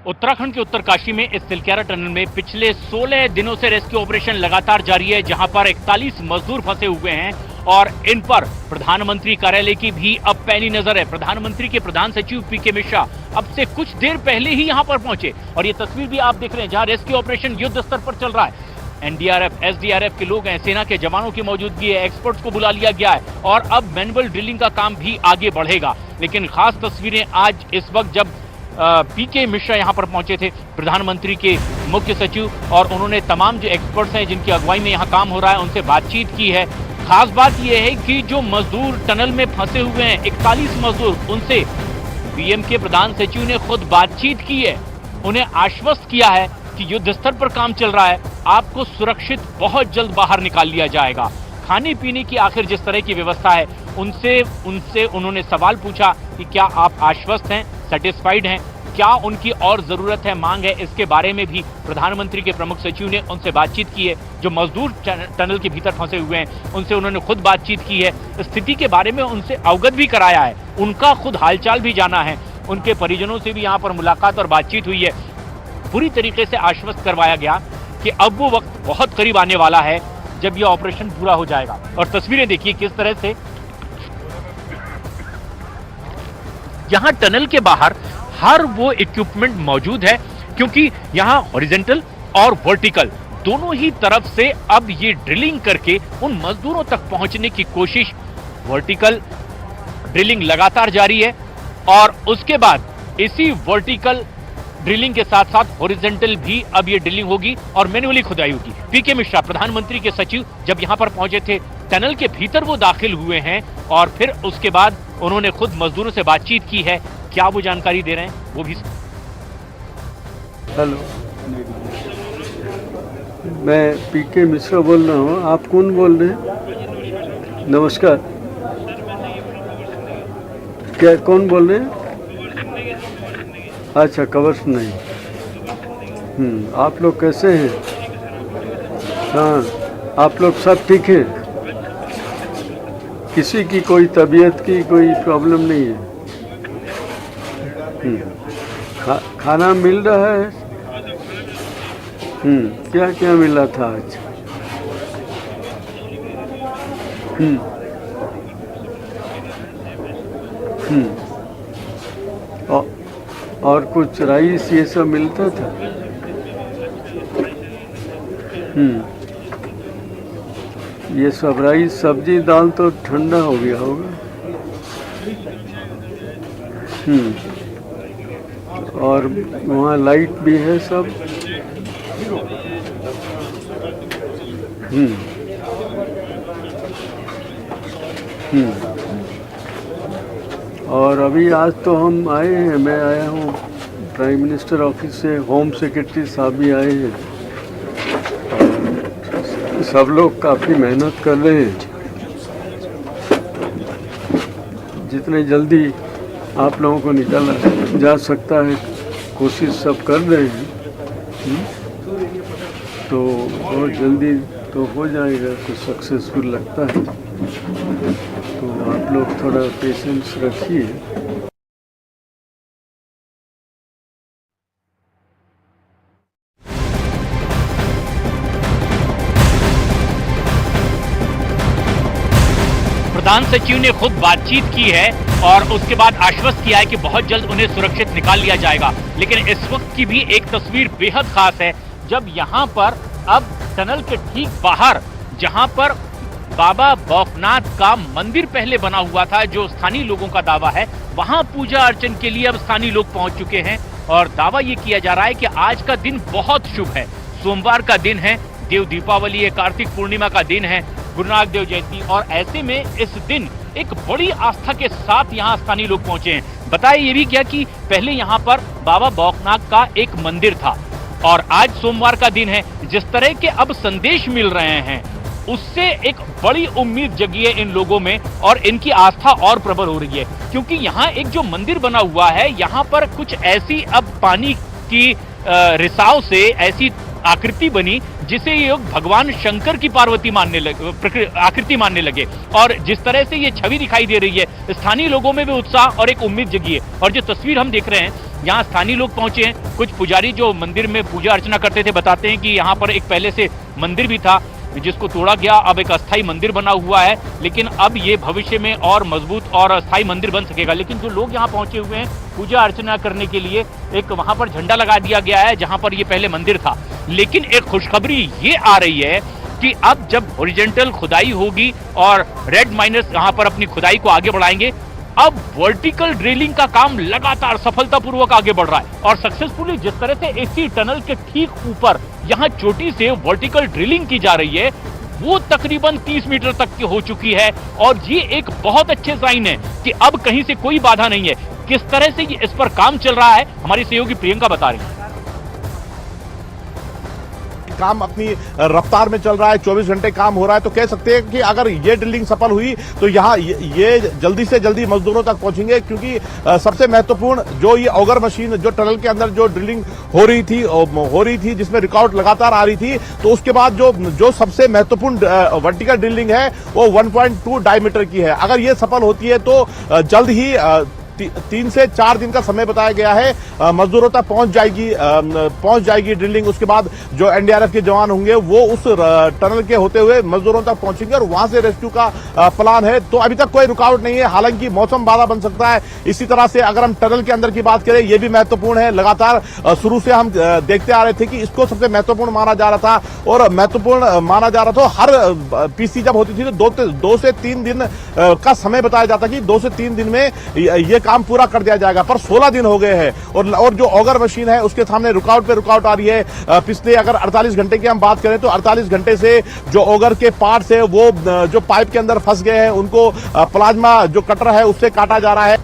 उत्तराखंड के उत्तरकाशी में इस तिलक्यारा टनल में पिछले 16 दिनों से रेस्क्यू ऑपरेशन लगातार जारी है, जहां पर 41 मजदूर फंसे हुए हैं और इन पर प्रधानमंत्री कार्यालय की भी अब पैनी नजर है। प्रधानमंत्री के प्रधान सचिव पीके मिश्रा अब से कुछ देर पहले ही यहां पर पहुंचे और ये तस्वीर भी आप देख रहे हैं जहां रेस्क्यू ऑपरेशन युद्ध स्तर पर चल रहा है। एनडीआरएफ, एसडीआरएफ के लोग हैं, सेना के जवानों की मौजूदगी है, एक्सपर्ट्स को बुला लिया गया है और अब मैनुअल ड्रिलिंग का काम भी आगे बढ़ेगा। लेकिन खास तस्वीरें आज इस वक्त जब पीके मिश्रा यहां पर पहुंचे थे, प्रधानमंत्री के मुख्य सचिव, और उन्होंने तमाम जो एक्सपर्ट्स हैं जिनकी अगुवाई में यहां काम हो रहा है उनसे बातचीत की है। खास बात यह है कि जो मजदूर टनल में फंसे हुए हैं 41 मजदूर, उनसे पीएम के प्रधान सचिव ने खुद बातचीत की है, उन्हें आश्वस्त किया है कि युद्ध स्तर पर काम चल रहा है, आपको सुरक्षित बहुत जल्द बाहर निकाल लिया जाएगा। खाने पीने की आखिर जिस तरह की व्यवस्था है उनसे उन्होंने सवाल पूछा कि क्या आप आश्वस्त हैं, सेटिस्फाइड हैं, क्या उनकी और जरूरत है, मांग है, इसके बारे में भी प्रधानमंत्री के प्रमुख सचिव ने उनसे बातचीत की है। जो मजदूर टनल के भीतर फंसे हुए हैं उनसे उन्होंने खुद बातचीत की है, स्थिति के बारे में उनसे अवगत भी कराया है, उनका खुद हालचाल भी जाना है, उनके परिजनों से भी यहाँ पर मुलाकात और बातचीत हुई है। पूरी तरीके से आश्वस्त करवाया गया कि अब वो वक्त बहुत करीब आने वाला है जब यह ऑपरेशन पूरा हो जाएगा। और तस्वीरें देखिए किस तरह से यहां टनल के बाहर हर वो इक्विपमेंट मौजूद है, क्योंकि यहां हॉरिजॉन्टल और वर्टिकल दोनों ही तरफ से अब ये ड्रिलिंग करके उन मजदूरों तक पहुंचने की कोशिश, वर्टिकल ड्रिलिंग लगातार जारी है और उसके बाद इसी वर्टिकल ड्रिलिंग के साथ साथ हॉरिजॉन्टल भी अब ये ड्रिलिंग होगी और मैन्युअली खुदाई होगी। पीके मिश्रा प्रधानमंत्री के सचिव जब यहां पर पहुंचे थे, टनल के भीतर वो दाखिल हुए हैं और फिर उसके बाद उन्होंने खुद मजदूरों से बातचीत की है। क्या वो जानकारी दे रहे हैं वो भी। हेलो, मैं पीके मिश्रा बोल रहा हूँ। आप कौन बोल रहे हैं? नमस्कार। क्या कौन बोल रहे हैं? अच्छा, कवर नहीं। आप लोग कैसे हैं? हाँ, आप लोग सब ठीक हैं? किसी की कोई तबीयत की कोई प्रॉब्लम नहीं है? खाना मिल रहा है? क्या क्या मिला था आज? और कुछ राइस ये सब मिलता था? ये सब राइस, सब्जी, दाल तो ठंडा हो गया होगा। और वहाँ लाइट भी है सब। और अभी आज तो हम आए हैं, मैं आया हूँ प्राइम मिनिस्टर ऑफिस से, होम सेक्रेटरी साहब भी आए हैं। सब लोग काफ़ी मेहनत कर रहे हैं। जितने जल्दी आप लोगों को निकाला जा सकता है कोशिश सब कर रहे हैं। तो बहुत जल्दी तो हो जाएगा, कुछ सक्सेसफुल लगता है। तो आप लोग थोड़ा पेशेंस रखिए। प्रधान सचिव ने खुद बातचीत की है और उसके बाद आश्वस्त किया है कि बहुत जल्द उन्हें सुरक्षित निकाल लिया जाएगा। लेकिन इस वक्त की भी एक तस्वीर बेहद खास है, जब यहाँ पर अब टनल के ठीक बाहर, जहाँ पर बाबा बौखनाथ का मंदिर पहले बना हुआ था, जो स्थानीय लोगों का दावा है, वहां पूजा अर्चन के लिए अब स्थानीय लोग पहुंच चुके हैं और दावा ये किया जा रहा है कि आज का दिन बहुत शुभ है। सोमवार का दिन है, देव दीपावली है, कार्तिक पूर्णिमा का दिन है, गुरु नानक देव जयंती, और ऐसे में इस दिन एक बड़ी आस्था के साथ यहाँ स्थानीय लोग पहुंचे हैं। बताया ये भी क्या कि पहले यहाँ पर बाबा बौखनाथ का एक मंदिर था और आज सोमवार का दिन है। जिस तरह के अब संदेश मिल रहे हैं उससे एक बड़ी उम्मीद जगी है इन लोगों में और इनकी आस्था और प्रबल हो रही है, क्योंकि यहाँ एक जो मंदिर बना हुआ है, यहाँ पर कुछ ऐसी अब पानी की रिसाव से ऐसी आकृति बनी जिसे ये लोग भगवान शंकर की पार्वती मानने लगे, आकृति मानने लगे। और जिस तरह से ये छवि दिखाई दे रही है, स्थानीय लोगों में भी उत्साह और एक उम्मीद जगी है। और जो तस्वीर हम देख रहे हैं यहाँ स्थानीय लोग पहुंचे हैं। कुछ पुजारी जो मंदिर में पूजा अर्चना करते थे बताते हैं कि यहाँ पर एक पहले से मंदिर भी था जिसको तोड़ा गया, अब एक अस्थायी मंदिर बना हुआ है, लेकिन अब ये भविष्य में और मजबूत और अस्थायी मंदिर बन सकेगा। लेकिन जो लोग यहाँ पहुंचे हुए हैं पूजा अर्चना करने के लिए, एक वहां पर झंडा लगा दिया गया है जहां पर ये पहले मंदिर था। लेकिन एक खुशखबरी ये आ रही है कि अब जब हॉरिजॉन्टल खुदाई होगी और रेड माइनर्स यहाँ पर अपनी खुदाई को आगे बढ़ाएंगे, अब वर्टिकल ड्रिलिंग का काम लगातार सफलतापूर्वक आगे बढ़ रहा है और सक्सेसफुली जिस तरह से एसी टनल के ठीक ऊपर यहां चोटी से वर्टिकल ड्रिलिंग की जा रही है वो तकरीबन 30 मीटर तक की हो चुकी है और ये एक बहुत अच्छे साइन है कि अब कहीं से कोई बाधा नहीं है। किस तरह से इस पर काम चल रहा है हमारी सहयोगी प्रियंका बता रही है। काम अपनी रफ्तार में चल रहा है, 24 घंटे काम हो रहा है, तो कह सकते हैं कि अगर ये ड्रिलिंग सफल हुई तो यहाँ ये जल्दी से जल्दी मजदूरों तक पहुंचेंगे, क्योंकि सबसे महत्वपूर्ण जो ये ऑगर मशीन जो टनल के अंदर जो ड्रिलिंग हो रही थी जिसमें रिकॉर्ड लगातार आ रही थी, तो उसके बाद जो सबसे महत्वपूर्ण वर्टिकल ड्रिलिंग है वो 1.2 डायमीटर की है। अगर ये सफल होती है तो जल्द ही 3 से 4 दिन का समय बताया गया है, मजदूरों तक पहुंच जाएगी ड्रिलिंग। उसके बाद जो एनडीआरएफ के जवान होंगे वो उस टनल के होते हुए मजदूरों तक पहुंचेंगे और वहां से रेस्क्यू का प्लान है। तो अभी तक कोई रुकावट नहीं है, हालांकि मौसम बाधा बन सकता है। इसी तरह से अगर हम टनल के अंदर की बात करें, यह भी महत्वपूर्ण है। लगातार शुरू से हम देखते आ रहे थे कि इसको सबसे महत्वपूर्ण माना जा रहा था और महत्वपूर्ण माना जा रहा था। हर पीसी जब होती थी तो 2 से 3 दिन का समय बताया जाता कि 2 से 3 दिन में ये काम पूरा कर दिया जाएगा, पर 16 दिन हो गए हैं और जो ऑगर मशीन है उसके सामने रुकावट पे रुकावट आ रही है। पिछले अगर 48 घंटे की हम बात करें तो 48 घंटे से जो ऑगर के पार्ट्स है वो जो पाइप के अंदर फंस गए हैं उनको प्लाज्मा जो कटर है उससे काटा जा रहा है।